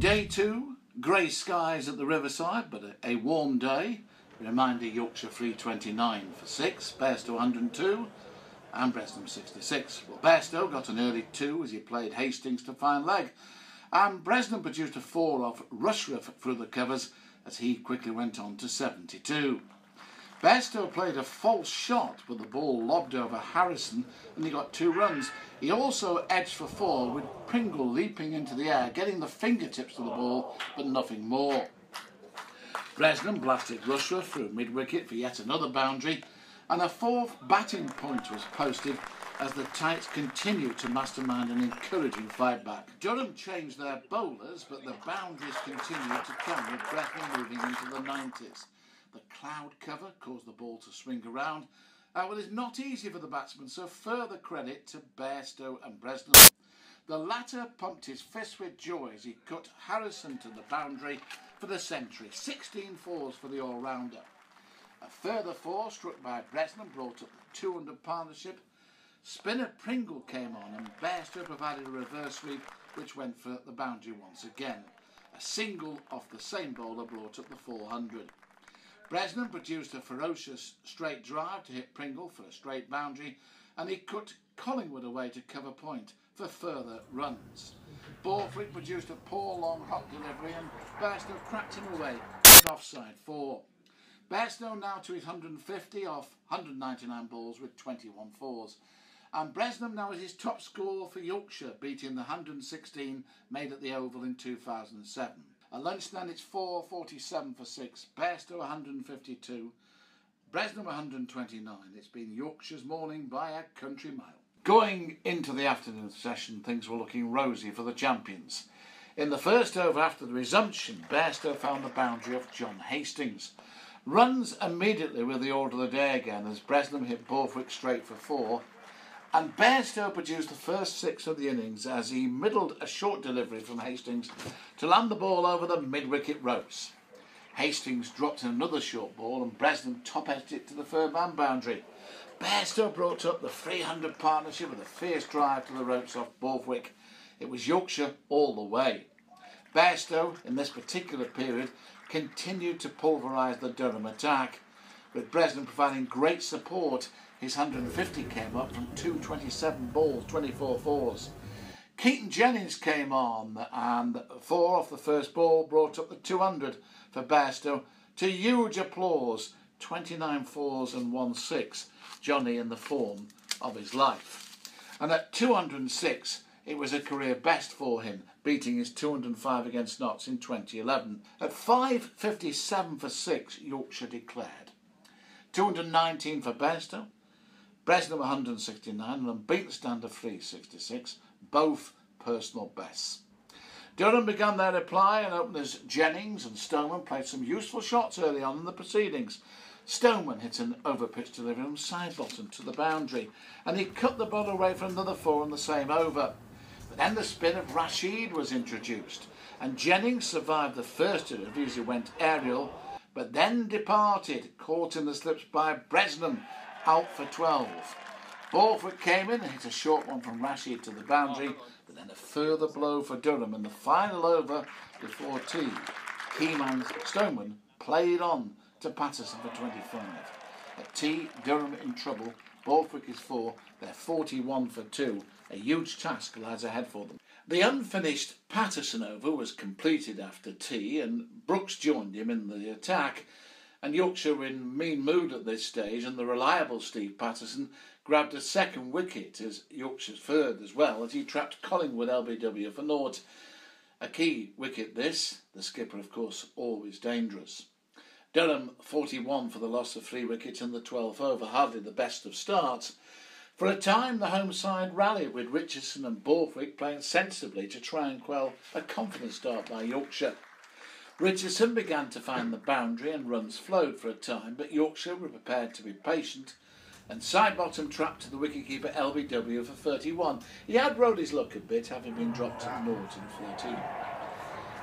Day 2, grey skies at the riverside, but a warm day. Reminder, Yorkshire 329 for 6, Bairstow 102 and Bresnham 66. Well, Bairstow got an early 2 as he played Hastings to fine leg, and Bresnham produced a 4 off Rushworth through the covers as he quickly went on to 72. Bairstow played a false shot, but the ball lobbed over Harrison and he got 2 runs. He also edged for 4 with Pringle leaping into the air, getting the fingertips to the ball, but nothing more. Bresnham blasted Rushworth through mid-wicket for yet another boundary, and a 4th batting point was posted as the Tights continued to mastermind an encouraging fight back. Durham changed their bowlers, but the boundaries continued to come with Bresnham moving into the 90s. The cloud cover caused the ball to swing around. Well, it's not easy for the batsmen, so further credit to Bairstow and Bresnham. The latter pumped his fist with joy as he cut Harrison to the boundary for the century. 16 fours for the all-rounder. A further 4 struck by Bresnham brought up the 200 partnership. Spinner Pringle came on and Bairstow provided a reverse sweep which went for the boundary once again. A single off the same bowler brought up the 400. Bresnham produced a ferocious straight drive to hit Pringle for a straight boundary, and he cut Collingwood away to cover point for further runs. Borthwick produced a poor long hot delivery and Bairstow cracked him away with offside 4. Bairstow now to his 150 off 199 balls with 21 fours. And Bresnham now is his top scorer for Yorkshire, beating the 116 made at the Oval in 2007. At lunchtime it's 4:47 for 6, Bairstow 152, Bresnham 129. It's been Yorkshire's morning by a country mile. Going into the afternoon session, things were looking rosy for the champions. In the first over after the resumption, Bairstow found the boundary of John Hastings. Runs immediately with the order of the day again as Bresnham hit Borthwick straight for 4. And Bairstow produced the first 6 of the innings as he middled a short delivery from Hastings to land the ball over the mid-wicket ropes. Hastings dropped another short ball and Bresnham top-edged it to the third man boundary. Bairstow brought up the 300 partnership with a fierce drive to the ropes off Borthwick. It was Yorkshire all the way. Bairstow, in this particular period, continued to pulverise the Durham attack, with Bresnham providing great support. His 150 came up from 227 balls, 24 fours. Keaton Jennings came on and 4 off the first ball brought up the 200 for Bairstow to huge applause, 29 fours and 1 6, Johnny in the form of his life. And at 206 it was a career best for him, beating his 205 against Notts in 2011. At 5:57 for 6 Yorkshire declared. 219 for Bairstow, Bresnham 169 and unbeaten stand of 366, both personal bests. Durham began their reply and openers Jennings and Stoneman played some useful shots early on in the proceedings. Stoneman hit an overpitched delivery from side bottom to the boundary and he cut the ball away for another 4 on the same over. But then the spin of Rashid was introduced and Jennings survived the first delivery as he went aerial, but then departed, caught in the slips by Bresnham, out for 12. Borthwick came in and hit a short one from Rashid to the boundary, but then a further blow for Durham in the final over before tea. Keyman Stoneman played on to Patterson for 25. At tea, Durham in trouble. Borthwick is 4. They're 41 for 2. A huge task lies ahead for them. The unfinished Patterson over was completed after tea and Brooks joined him in the attack, and Yorkshire were in mean mood at this stage and the reliable Steve Patterson grabbed a second wicket as Yorkshire's third as well as he trapped Collingwood LBW for naught. A key wicket this, the skipper of course always dangerous. Durham 41 for the loss of 3 wickets in the 12th over, hardly the best of starts. For a time the home side rallied with Richardson and Borthwick playing sensibly to try and quell a confident start by Yorkshire. Richardson began to find the boundary and runs flowed for a time, but Yorkshire were prepared to be patient and side-bottom trapped to the wicketkeeper LBW for 31. He had rode his luck a bit, having been dropped at naught in 13.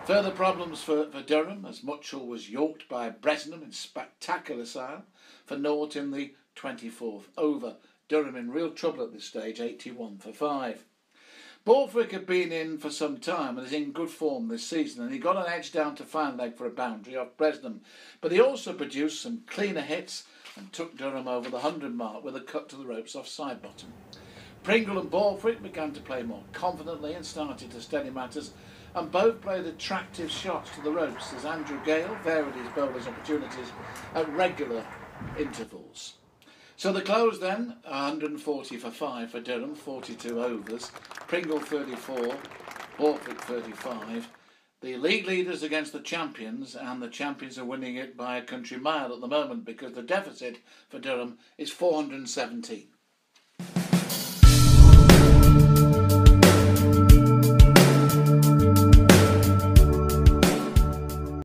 Further problems for Durham as Mutchell was yorked by Bresnham in spectacular style for naught in the 24th over. Durham in real trouble at this stage, 81 for 5. Borthwick had been in for some time and is in good form this season, and he got an edge down to fine leg for a boundary off Bresnham, but he also produced some cleaner hits and took Durham over the 100 mark with a cut to the ropes off side bottom. Pringle and Borthwick began to play more confidently and started to steady matters, and both played attractive shots to the ropes as Andrew Gale varied his bowlers' opportunities at regular intervals. So the close then, 140 for 5 for Durham, 42 overs, Pringle 34, Borthwick 35. The league leaders against the champions, and the champions are winning it by a country mile at the moment because the deficit for Durham is 417.